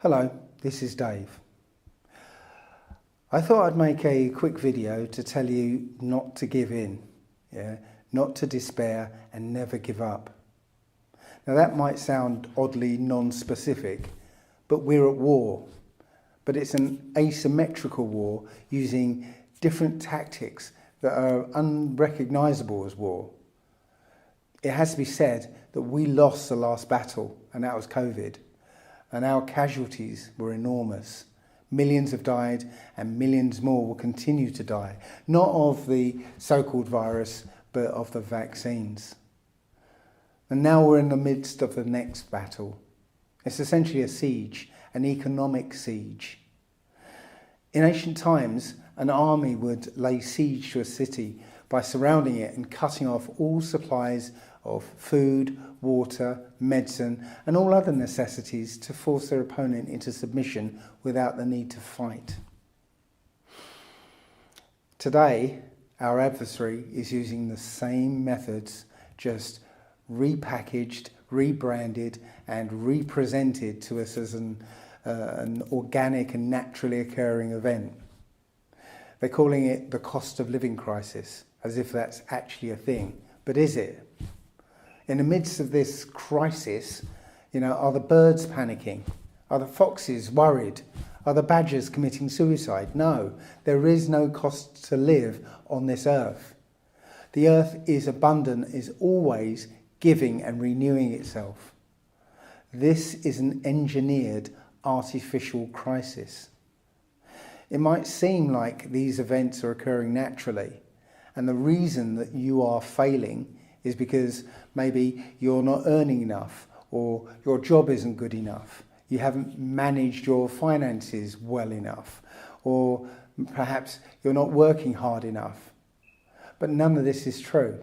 Hello, this is Dave. I thought I'd make a quick video to tell you not to give in, not to despair and never give up. Now that might sound oddly non-specific, but we're at war. But it's an asymmetrical war using different tactics that are unrecognisable as war. It has to be said that we lost the last battle, and that was COVID. And our casualties were enormous. Millions have died and millions more will continue to die. Not of the so-called virus, but of the vaccines. And now we're in the midst of the next battle. It's essentially a siege, an economic siege. In ancient times, an army would lay siege to a city by surrounding it and cutting off all supplies of food, water, medicine and all other necessities to force their opponent into submission without the need to fight. Today, our adversary is using the same methods, just repackaged, rebranded and represented to us as an organic and naturally occurring event. They're calling it the cost of living crisis, as if that's actually a thing. But is it? In the midst of this crisis, are the birds panicking? Are the foxes worried? Are the badgers committing suicide? No, there is no cost to live on this earth. The earth is abundant, is always giving and renewing itself. This is an engineered artificial crisis. It might seem like these events are occurring naturally, and the reason that you are failing is because maybe you're not earning enough, or your job isn't good enough, you haven't managed your finances well enough, or perhaps you're not working hard enough. But none of this is true.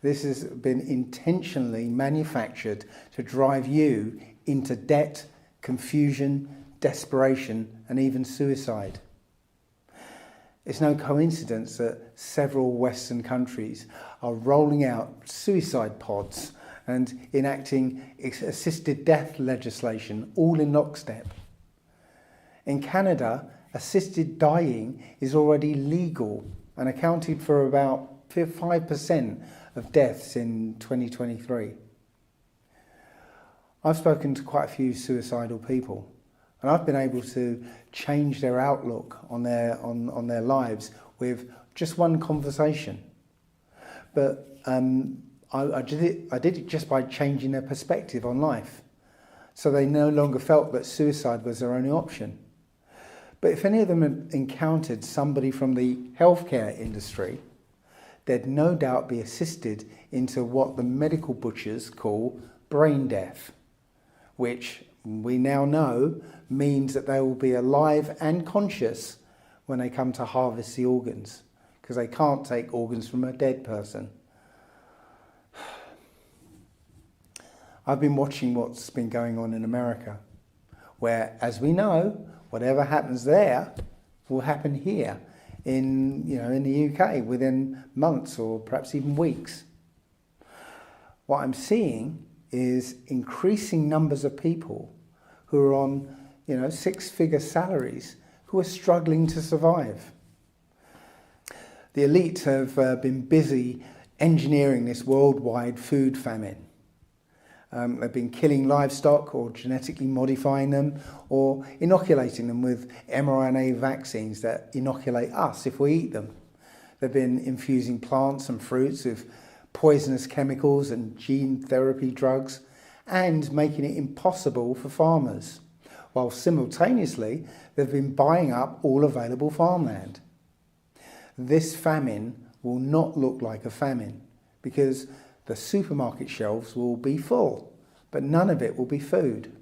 This has been intentionally manufactured to drive you into debt, confusion, desperation, and even suicide. It's no coincidence that several Western countries are rolling out suicide pods and enacting assisted death legislation, all in lockstep. In Canada, assisted dying is already legal and accounted for about 5% of deaths in 2023. I've spoken to quite a few suicidal people, and I've been able to change their outlook on their lives with just one conversation. But I did it just by changing their perspective on life. So they no longer felt that suicide was their only option. But if any of them had encountered somebody from the healthcare industry, they'd no doubt be assisted into what the medical butchers call brain death, which we now know means that they will be alive and conscious when they come to harvest the organs, because they can't take organs from a dead person. I've been watching what's been going on in America, where, as we know, whatever happens there will happen here in the UK within months or perhaps even weeks. What I'm seeing is increasing numbers of people who are on, six-figure salaries who are struggling to survive. The elite have been busy engineering this worldwide food famine. They've been killing livestock or genetically modifying them or inoculating them with mRNA vaccines that inoculate us if we eat them. They've been infusing plants and fruits with poisonous chemicals and gene therapy drugs and making it impossible for farmers, while simultaneously they've been buying up all available farmland. This famine will not look like a famine because the supermarket shelves will be full, but none of it will be food.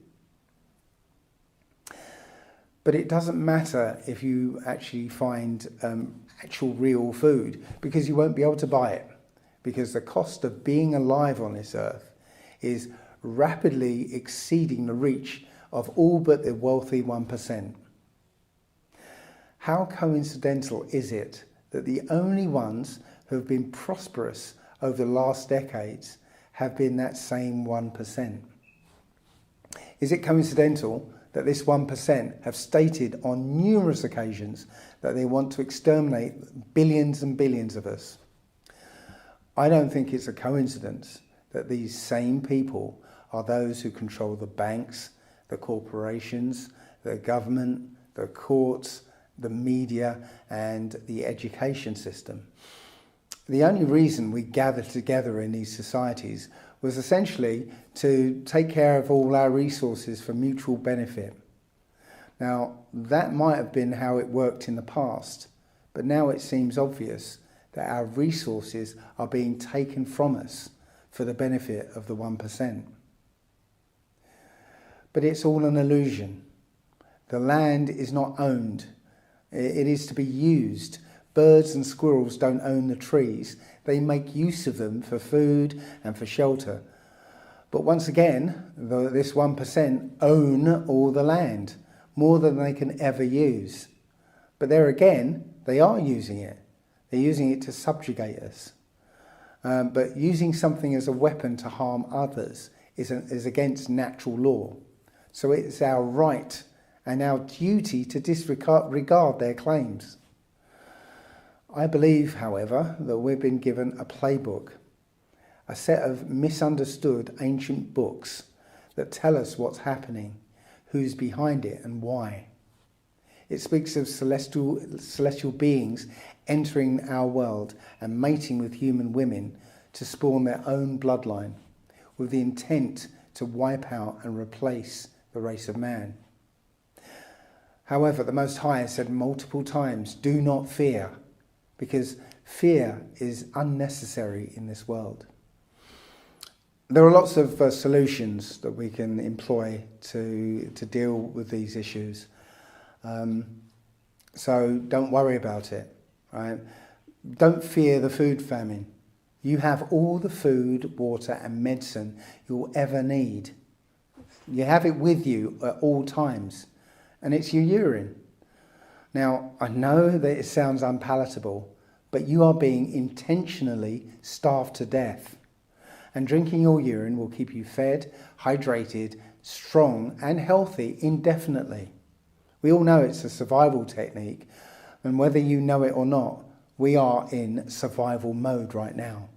But it doesn't matter if you actually find actual real food, because you won't be able to buy it, because the cost of being alive on this earth is rapidly exceeding the reach of all but the wealthy 1%. How coincidental is it that the only ones who have been prosperous over the last decades have been that same 1%? Is it coincidental that this 1% have stated on numerous occasions that they want to exterminate billions and billions of us. I don't think it's a coincidence that these same people are those who control the banks, the corporations, the government, the courts, the media, and the education system. The only reason we gathered together in these societies was essentially to take care of all our resources for mutual benefit. Now, that might have been how it worked in the past, but now it seems obvious that our resources are being taken from us for the benefit of the 1%. But it's all an illusion. The land is not owned. It is to be used. Birds and squirrels don't own the trees. They make use of them for food and for shelter. But once again, this 1% own all the land, more than they can ever use. But there again, they are using it. They're using it to subjugate us. But using something as a weapon to harm others is against natural law. So it's our right and our duty to disregard their claims. I believe, however, that we've been given a playbook, a set of misunderstood ancient books that tell us what's happening, who's behind it and why. It speaks of celestial beings entering our world and mating with human women to spawn their own bloodline, with the intent to wipe out and replace the race of man. However, the Most High has said multiple times, do not fear, because fear is unnecessary in this world. There are lots of solutions that we can employ to deal with these issues. So don't worry about it. Right? Don't fear the food famine. You have all the food, water and medicine you'll ever need. You have it with you at all times, and it's your urine. Now, I know that it sounds unpalatable, but you are being intentionally starved to death. And drinking your urine will keep you fed, hydrated, strong and healthy indefinitely. We all know it's a survival technique, and whether you know it or not, we are in survival mode right now.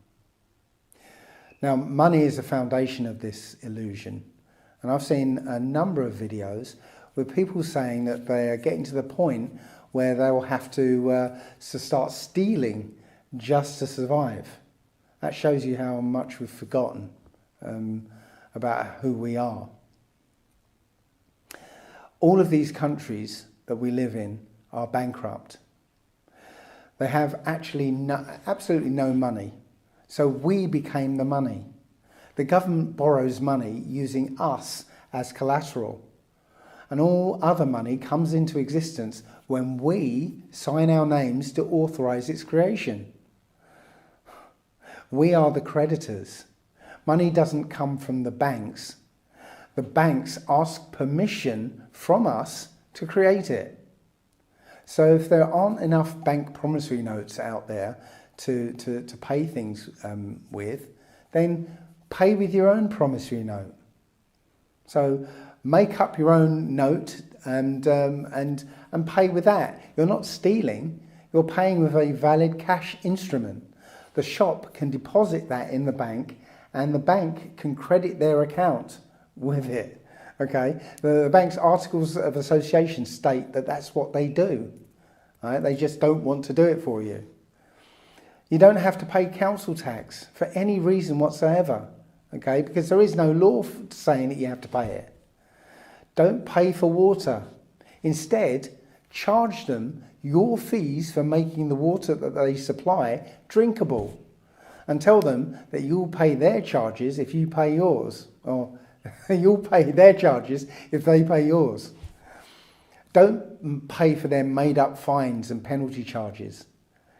Now, money is the foundation of this illusion. And I've seen a number of videos with people saying that they are getting to the point where they will have to start stealing just to survive. That shows you how much we've forgotten about who we are. All of these countries that we live in are bankrupt. They have absolutely no money. So we became the money. The government borrows money using us as collateral. And all other money comes into existence when we sign our names to authorize its creation. We are the creditors. Money doesn't come from the banks. The banks ask permission from us to create it. So if there aren't enough bank promissory notes out there to pay things with, then pay with your own promissory note. So make up your own note and pay with that. You're not stealing, you're paying with a valid cash instrument. The shop can deposit that in the bank and the bank can credit their account with it. Okay, the bank's articles of association state that that's what they do. Right? They just don't want to do it for you. You don't have to pay council tax for any reason whatsoever. Okay, because there is no law saying that you have to pay it. Don't pay for water. Instead, charge them your fees for making the water that they supply drinkable, and tell them that you'll pay their charges if you pay yours, or you'll pay their charges if they pay yours. Don't pay for their made-up fines and penalty charges,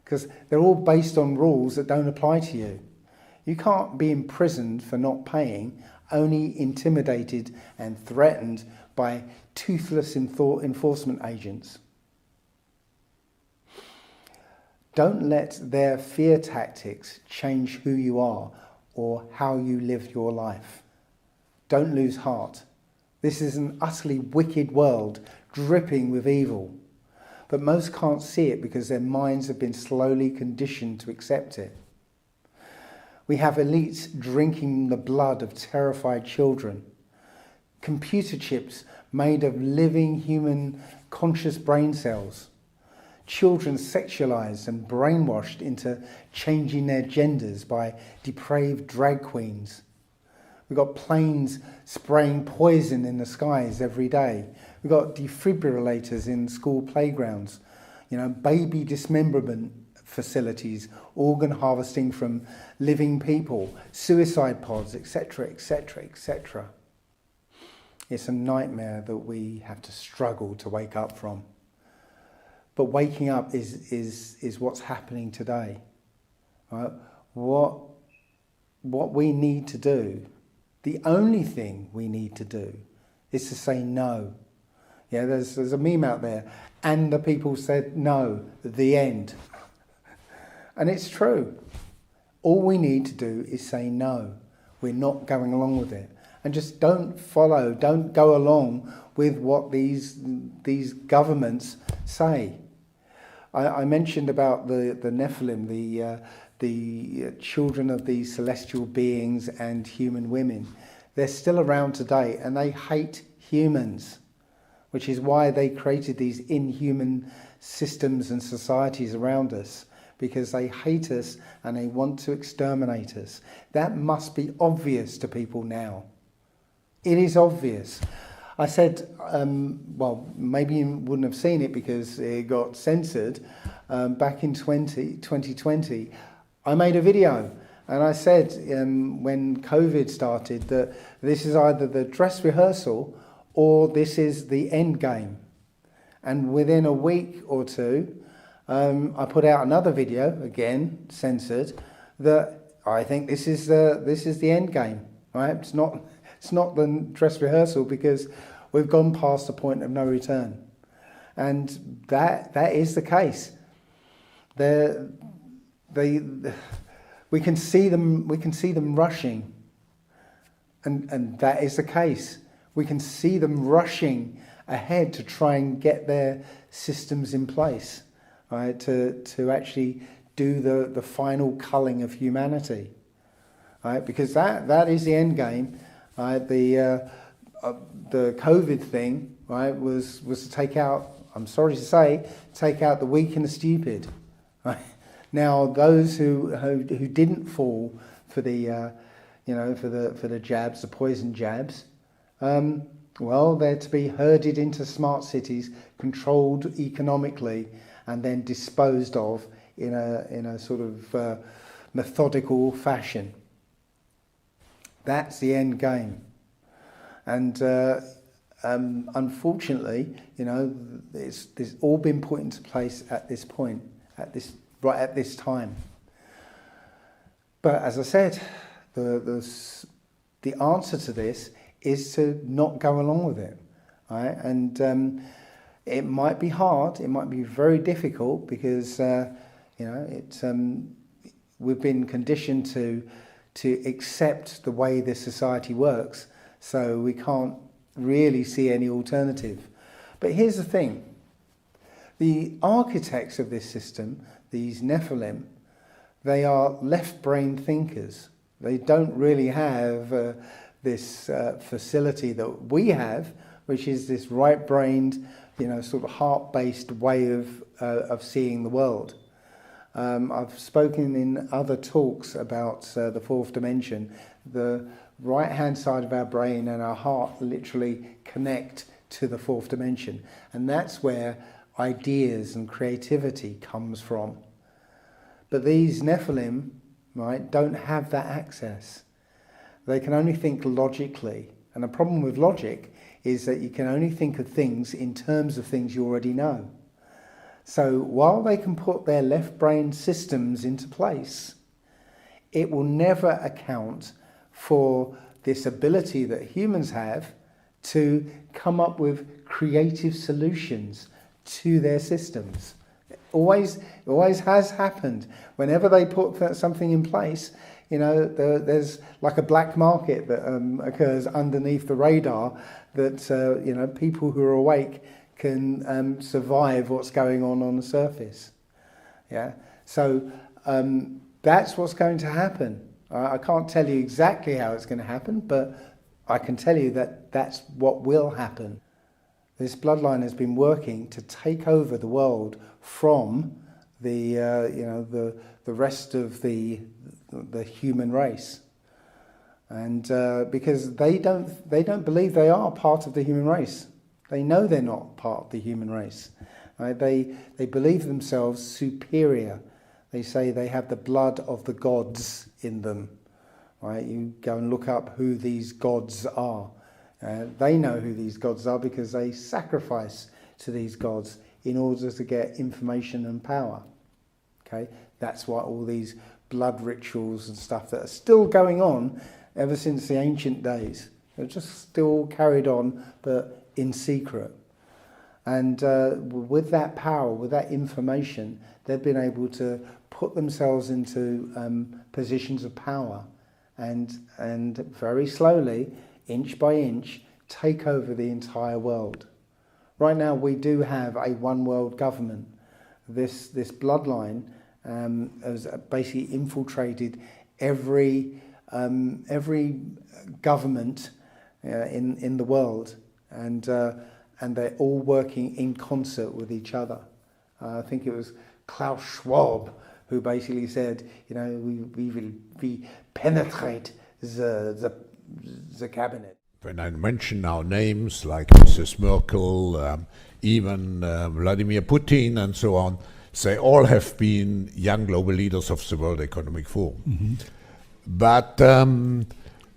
because they're all based on rules that don't apply to you. You can't be imprisoned for not paying, only intimidated and threatened by toothless enforcement agents. Don't let their fear tactics change who you are or how you live your life. Don't lose heart. This is an utterly wicked world, dripping with evil. But most can't see it because their minds have been slowly conditioned to accept it. We have elites drinking the blood of terrified children. Computer chips made of living human conscious brain cells. Children sexualized and brainwashed into changing their genders by depraved drag queens. We've got planes spraying poison in the skies every day. We've got defibrillators in school playgrounds. Baby dismemberment facilities, organ harvesting from living people, suicide pods, etc., etc., etc. It's a nightmare that we have to struggle to wake up from. But waking up is what's happening today. Right? What we need to do, the only thing we need to do, is to say no. Yeah, there's a meme out there, and the people said no, the end. And it's true. All we need to do is say no. We're not going along with it. And just don't go along with what these governments say. I mentioned about the Nephilim, the children of these celestial beings and human women. They're still around today, and they hate humans, which is why they created these inhuman systems and societies around us, because they hate us and they want to exterminate us. That must be obvious to people now. It is obvious. I said, maybe you wouldn't have seen it because it got censored. Back in 2020, I made a video and I said when COVID started that this is either the dress rehearsal or this is the end game. And within a week or two, I put out another video, again censored, that I think this is the end game. Right? It's not the dress rehearsal because we've gone past the point of no return, and that is the case. We can see them rushing, and that is the case. We can see them rushing ahead to try and get their systems in place, right? To actually do the final culling of humanity, right? Because that is the end game. Right, the COVID thing, right, was to take out, I'm sorry to say, take out the weak and the stupid. Right? Now, those who didn't fall for the for the jabs, the poison jabs, they're to be herded into smart cities, controlled economically, and then disposed of in a sort of methodical fashion. That's the end game. And unfortunately, it's all been put into place at this point, at this time. But as I said, the answer to this is to not go along with it, right? And it might be hard, it might be very difficult because we've been conditioned to accept the way this society works, so we can't really see any alternative. But here's the thing. The architects of this system, these Nephilim, they are left-brain thinkers. They don't really have this facility that we have, which is this right-brained, sort of heart-based way of seeing the world. I've spoken in other talks about the fourth dimension. The right-hand side of our brain and our heart literally connect to the fourth dimension. And that's where ideas and creativity comes from. But these Nephilim, right, don't have that access. They can only think logically. And the problem with logic is that you can only think of things in terms of things you already know. So while they can put their left brain systems into place, it will never account for this ability that humans have to come up with creative solutions to their systems. It always has happened. Whenever they put something in place, You know, there's like a black market that occurs underneath the radar that, you know, people who are awake can survive what's going on the surface. Yeah, so that's what's going to happen. I can't tell you exactly how it's going to happen, but I can tell you that that's what will happen. This bloodline has been working to take over the world from the you know, the rest of the human race, and because they don't believe they are part of the human race. They know they're not part of the human race. Right? They believe themselves superior. They say they have the blood of the gods in them. Right? You go and look up who these gods are. They know who these gods are because they sacrifice to these gods in order to get information and power. Okay, that's why all these blood rituals and stuff that are still going on ever since the ancient days. They're just still carried on, but in secret. And with that power, with that information, they've been able to put themselves into positions of power and very slowly, inch by inch, take over the entire world. Right now we do have a one world government. This bloodline has basically infiltrated every government in the world, and they're all working in concert with each other. I think it was Klaus Schwab who basically said, you know, we penetrate the cabinet. When I mention now names like Mrs. Merkel, even Vladimir Putin and so on, they all have been young global leaders of the World Economic Forum. Mm-hmm. But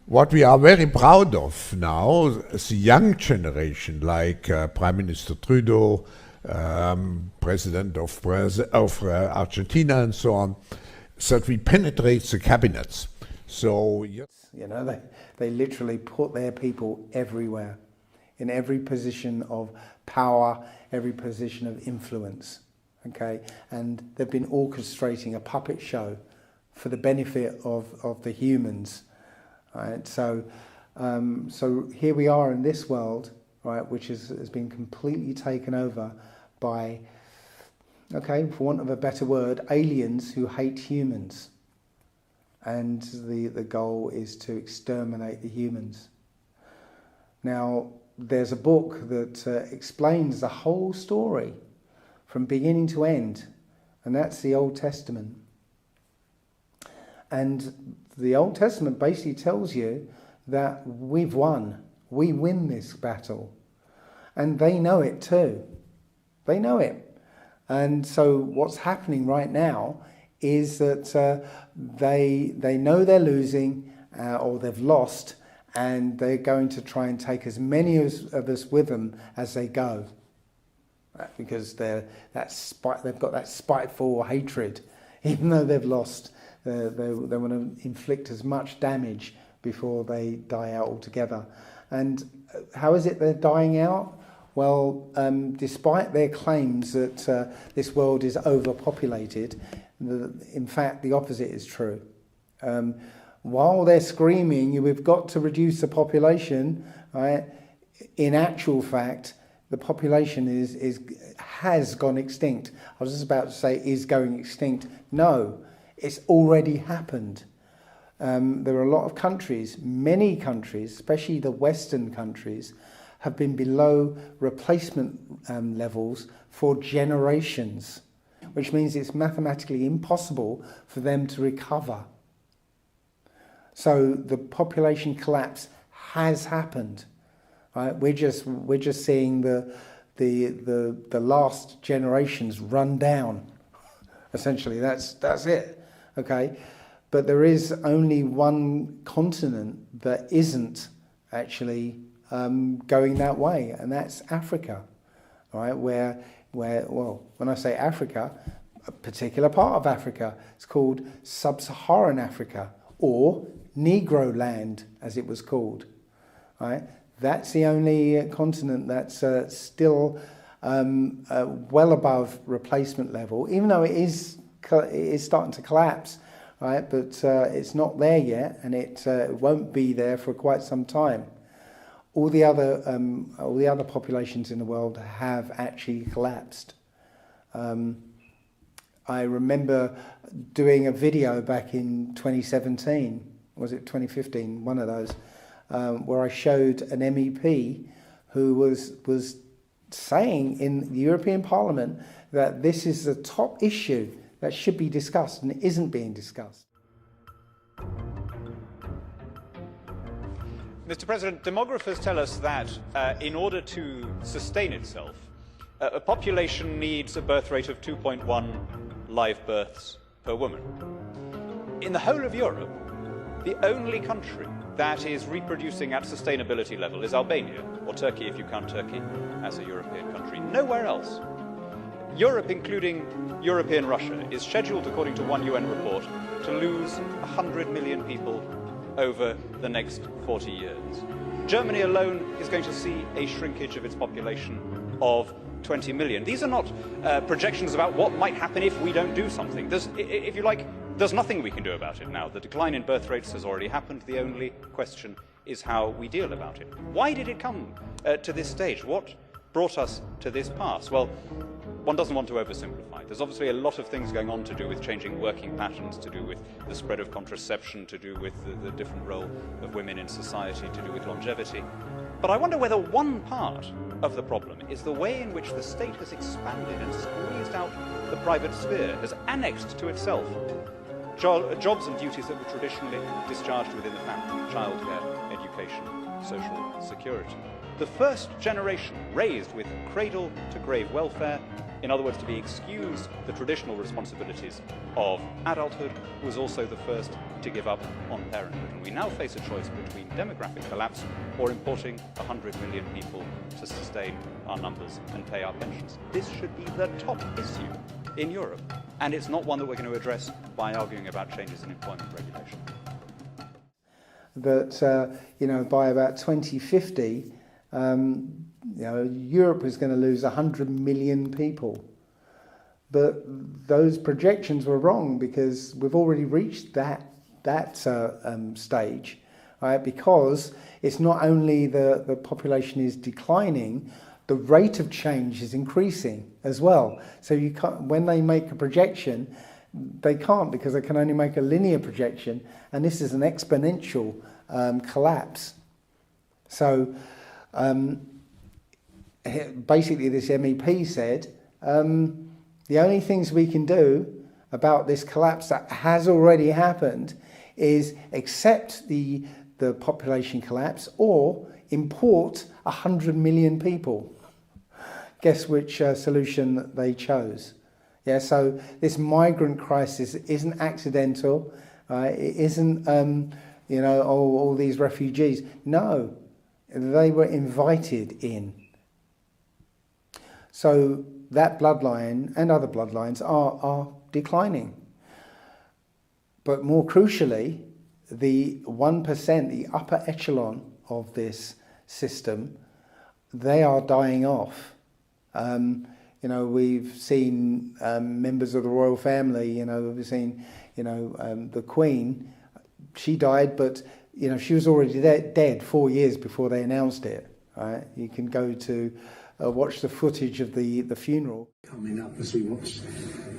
what we are very proud of now is the young generation, like Prime Minister Trudeau, President of Argentina and so on, that we penetrate the cabinets. So, you know, they literally put their people everywhere, in every position of power, every position of influence. Okay, and they've been orchestrating a puppet show for the benefit of the humans. Right, so here we are in this world, right, which has been completely taken over by, okay, for want of a better word, aliens who hate humans. And the goal is to exterminate the humans. Now, there's a book that explains the whole story from beginning to end, and that's the Old Testament. And the Old Testament basically tells you that we've won. We win this battle. And they know it too. They know it. And so what's happening right now is that they know they're losing or they've lost, and they're going to try and take as many of us with them as they go. Because they've got that spiteful hatred. Even though they've lost, they want to inflict as much damage before they die out altogether. And how is it they're dying out? Well, despite their claims that this world is overpopulated, in fact, the opposite is true. While they're screaming, we've got to reduce the population, right? In actual fact, the population has gone extinct. I was just about to say is going extinct. No, it's already happened. There are a lot of countries, many countries, especially the Western countries, have been below replacement levels for generations, which means it's mathematically impossible for them to recover. So the population collapse has happened. Right? We're just seeing the last generations run down. Essentially, that's it. Okay, but there is only one continent that isn't actually going that way, and that's Africa. All right, where well, when I say Africa, a particular part of Africa, it's called Sub-Saharan Africa, or Negro Land, as it was called. Right. That's the only continent that's still well above replacement level, even though it is starting to collapse. right? But it's not there yet, and it won't be there for quite some time. All the other populations in the world have actually collapsed. I remember doing a video back in 2017, was it 2015, one of those, where I showed an MEP who was saying in the European Parliament that this is the top issue that should be discussed, and it isn't being discussed. Mr. President, demographers tell us that in order to sustain itself, a population needs a birth rate of 2.1 live births per woman. In the whole of Europe, the only country that is reproducing at sustainability level is Albania, or Turkey if you count Turkey as a European country. Nowhere else. Europe, including European Russia, is scheduled, according to one UN report, to lose 100 million people over the next 40 years. Germany alone is going to see a shrinkage of its population of 20 million. These are not projections about what might happen if we don't do something. If you like, there's nothing we can do about it now. The decline in birth rates has already happened. The only question is how we deal about it. Why did it come to this stage? What brought us to this pass? Well, one doesn't want to oversimplify. There's obviously a lot of things going on to do with changing working patterns, to do with the spread of contraception, to do with the different role of women in society, to do with longevity. But I wonder whether one part of the problem is the way in which the state has expanded and squeezed out the private sphere, has annexed to itself jobs and duties that were traditionally discharged within the family: childcare, education, social security. The first generation raised with cradle-to-grave welfare, in other words, to be excused the traditional responsibilities of adulthood, was also the first to give up on parenthood. And we now face a choice between demographic collapse or importing 100 million people to sustain our numbers and pay our pensions. This should be the top issue in Europe, and it's not one that we're going to address by arguing about changes in employment regulation. But, by about 2050, Europe is going to lose 100 million people. But those projections were wrong, because we've already reached that stage, right? Because it's not only the population is declining, the rate of change is increasing as well. So you can't, when they make a projection, they can't, because they can only make a linear projection, and this is an exponential collapse. So basically this MEP said, the only things we can do about this collapse that has already happened is accept the population collapse or import 100 million people. Guess which solution they chose? Yeah, so this migrant crisis isn't accidental. It isn't, all these refugees. No, they were invited in. So that bloodline and other bloodlines are declining. But more crucially, the 1%, the upper echelon of this system, they are dying off. We've seen members of the royal family, we've seen, the Queen. She died, but, she was already dead 4 years before they announced it. Right? You can go to watch the footage of the funeral. Coming up as we watch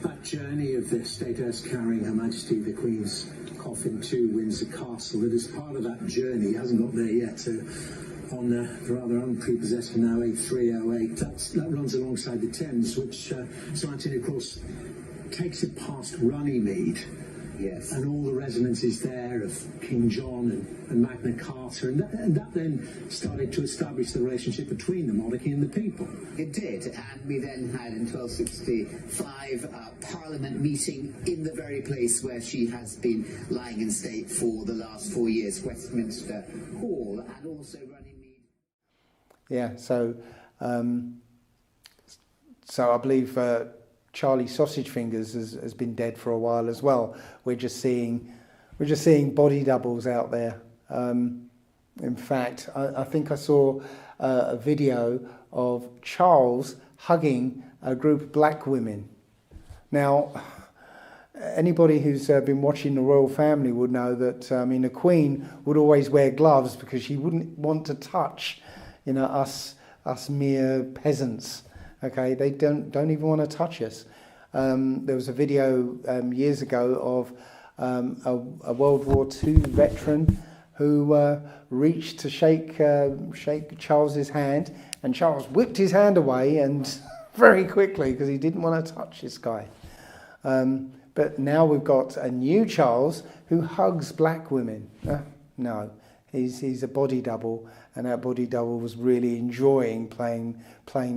that journey of the State Heiress carrying Her Majesty the Queen's coffin to Windsor Castle. It is part of that journey, hasn't got there yet, on the rather unprepossessing now A308. That runs alongside the Thames, which Martin, of course, takes it past Runnymede. Yes. And all the resonances there of King John and Magna Carta, and that then started to establish the relationship between the monarchy and the people. It did, and we then had in 1265 a Parliament meeting in the very place where she has been lying in state for the last 4 years, Westminster Hall, and also Runnymede. Yeah, so I believe Charlie Sausage Fingers has been dead for a while as well. We're just seeing body doubles out there. In fact, I think I saw a video of Charles hugging a group of black women. Now, anybody who's been watching the royal family would know that the Queen would always wear gloves because she wouldn't want to touch, us mere peasants. Okay, they don't even want to touch us. There was a video years ago of a World War II veteran who reached to shake Charles's hand, and Charles whipped his hand away and very quickly because he didn't want to touch this guy. But now we've got a new Charles who hugs black women. No, he's a body double, and that body double was really enjoying playing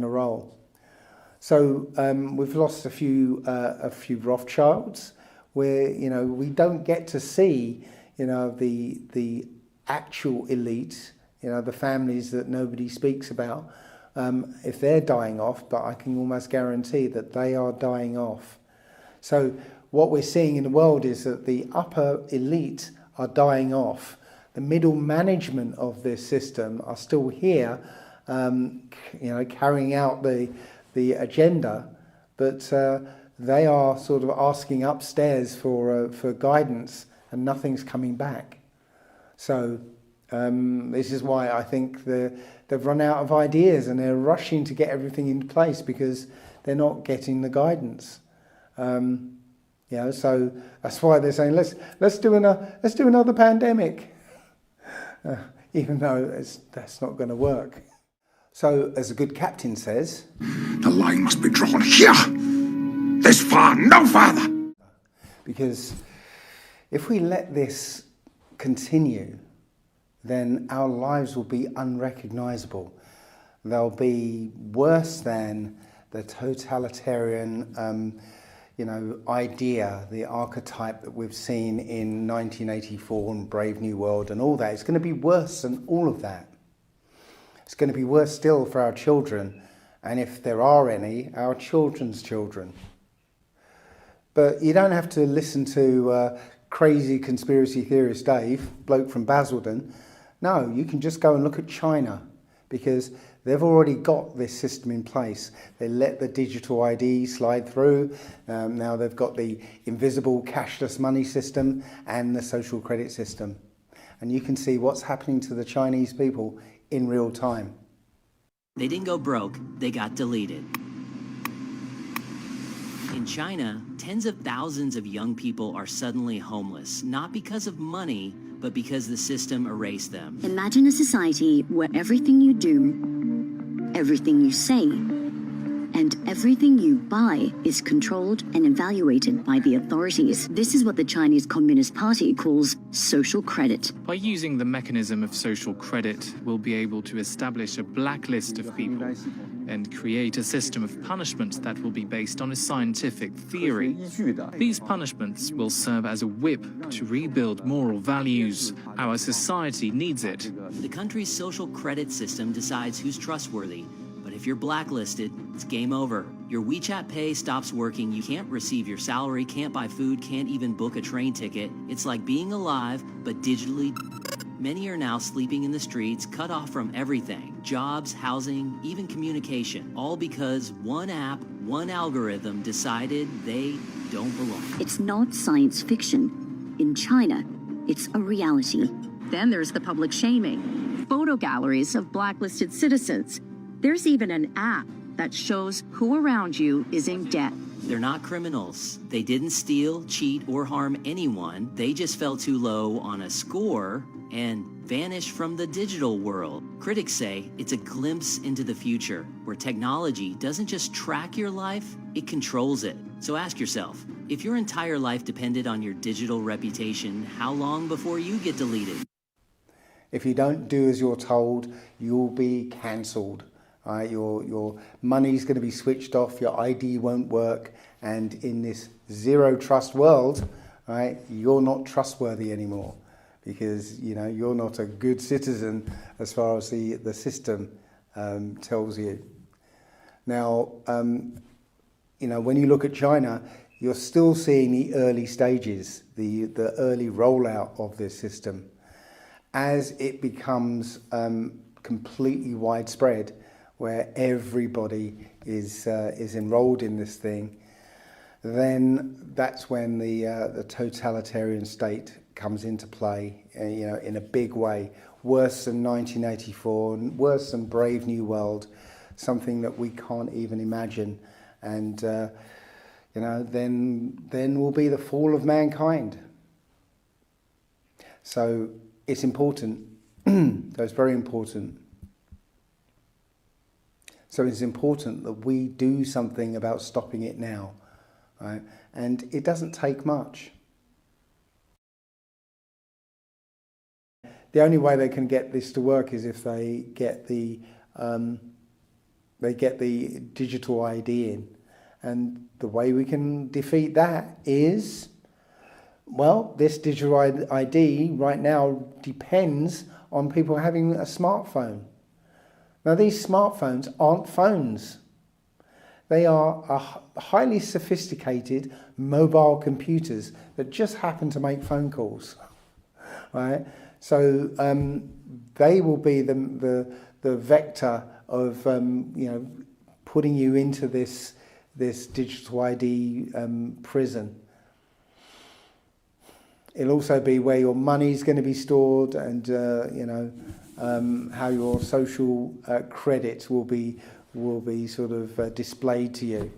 the role. So we've lost a few Rothschilds, where we don't get to see the actual elite, the families that nobody speaks about, if they're dying off. But I can almost guarantee that they are dying off. So what we're seeing in the world is that the upper elite are dying off. The middle management of this system are still here, carrying out the agenda, but they are sort of asking upstairs for guidance, and nothing's coming back. So this is why I think they've run out of ideas, and they're rushing to get everything into place because they're not getting the guidance. So that's why they're saying let's do another pandemic, even though that's not going to work. So, as a good captain says, the line must be drawn here, this far, no farther. Because if we let this continue, then our lives will be unrecognizable. They'll be worse than the totalitarian idea, the archetype that we've seen in 1984 and Brave New World and all that. It's going to be worse than all of that. It's going to be worse still for our children, and if there are any, our children's children. But you don't have to listen to crazy conspiracy theorist Dave, bloke from Basildon. No, you can just go and look at China, because they've already got this system in place. They let the digital ID slide through. Now they've got the invisible cashless money system and the social credit system. And you can see what's happening to the Chinese people in real time. They didn't go broke, they got deleted. In China, tens of thousands of young people are suddenly homeless, not because of money, but because the system erased them. Imagine a society where everything you do, everything you say, and everything you buy is controlled and evaluated by the authorities. This is what the Chinese Communist Party calls social credit. By using the mechanism of social credit, we'll be able to establish a blacklist of people and create a system of punishment that will be based on a scientific theory. These punishments will serve as a whip to rebuild moral values. Our society needs it. The country's social credit system decides who's trustworthy. But if you're blacklisted, it's game over. Your WeChat Pay stops working, you can't receive your salary, can't buy food, can't even book a train ticket. It's like being alive, but digitally. Many are now sleeping in the streets, cut off from everything. Jobs, housing, even communication. All because one app, one algorithm decided they don't belong. It's not science fiction. In China, it's a reality. Then there's the public shaming. Photo galleries of blacklisted citizens. There's even an app that shows who around you is in debt. They're not criminals. They didn't steal, cheat, or harm anyone. They just fell too low on a score and vanished from the digital world. Critics say it's a glimpse into the future, where technology doesn't just track your life, it controls it. So ask yourself, if your entire life depended on your digital reputation, how long before you get deleted? If you don't do as you're told, you'll be cancelled. Your money's going to be switched off, your ID won't work, and in this zero trust world, you're not trustworthy anymore, because you're not a good citizen as far as the system tells you. Now, when you look at China, you're still seeing the early stages, the early rollout of this system. As it becomes completely widespread, where everybody is enrolled in this thing, then that's when the totalitarian state comes into play, you know, in a big way, worse than 1984, worse than Brave New World, something that we can't even imagine, and you know, then will be the fall of mankind. So it's important. So it's very important. So it's important that we do something about stopping it now, right? And it doesn't take much. The only way they can get this to work is if they get the digital ID in, and the way we can defeat that is, well, this digital ID right now depends on people having a smartphone. Now, these smartphones aren't phones. They are highly sophisticated mobile computers that just happen to make phone calls, right? So they will be the vector of you know, putting you into this digital ID prison. It'll also be where your money's going to be stored, and you know, how your social credit will be sort of displayed to you,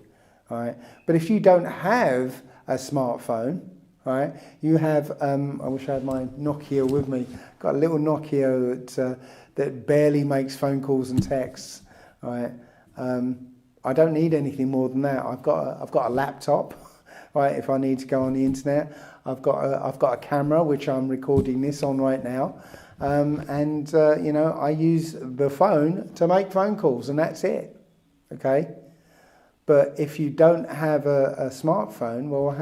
right? But if you don't have a smartphone, right, you have, I wish I had my Nokia with me, got a little Nokia that barely makes phone calls and texts, right? I don't need anything more than that. I've got a laptop, right, if I need to go on the internet. I've got a camera which I'm recording this on right now, and you know, I use the phone to make phone calls, and that's it. Okay, but if you don't have a smartphone, well,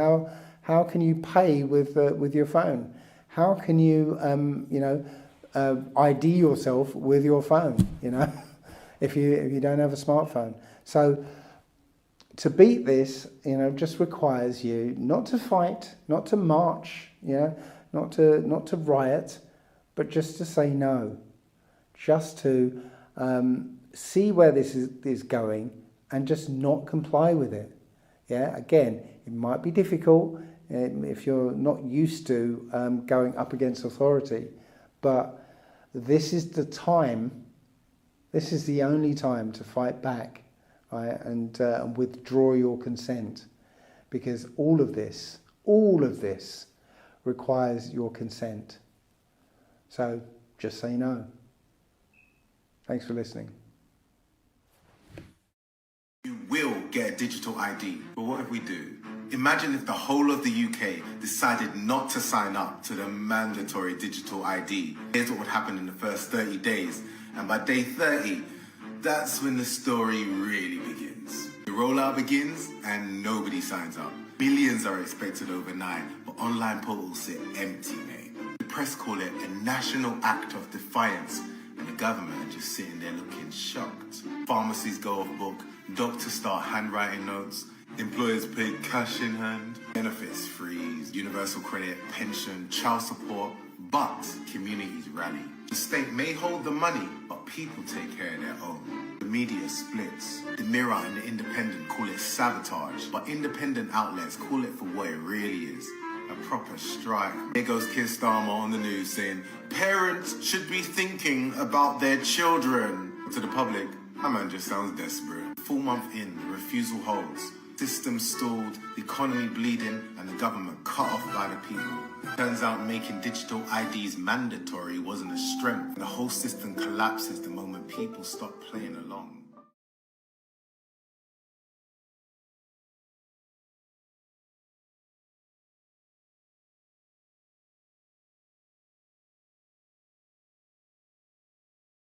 how can you pay with your phone? How can you you know, ID yourself with your phone? You know, if you don't have a smartphone. So to beat this, you know, just requires you not to fight, not to march, you know, not to riot, but just to say no, just to see where this is going and just not comply with it. Yeah, again, it might be difficult if you're not used to going up against authority, but this is the time, this is the only time to fight back, right, and withdraw your consent, because all of this requires your consent. So just say no. Thanks for listening. You will get a digital ID, but what if we do? Imagine if the whole of the UK decided not to sign up to the mandatory digital ID. Here's what would happen in the first 30 days, and by day 30, that's when the story really begins. The rollout begins and nobody signs up. Billions are expected overnight, but online portals sit empty, mate. The press call it a national act of defiance, and the government are just sitting there looking shocked. Pharmacies go off book, doctors start handwriting notes, employers pay cash in hand, benefits freeze, universal credit, pension, child support, but communities rally. The state may hold the money, but people take care of their own. The media splits. The Mirror and the Independent call it sabotage, but independent outlets call it for what it really is. A proper strike. Here goes Keir Starmer on the news saying, parents should be thinking about their children. To the public, that man just sounds desperate. Full month in, the refusal holds. System stalled, the economy bleeding, and the government cut off by the people. Turns out making digital IDs mandatory wasn't a strength. The whole system collapses the moment people stop playing along.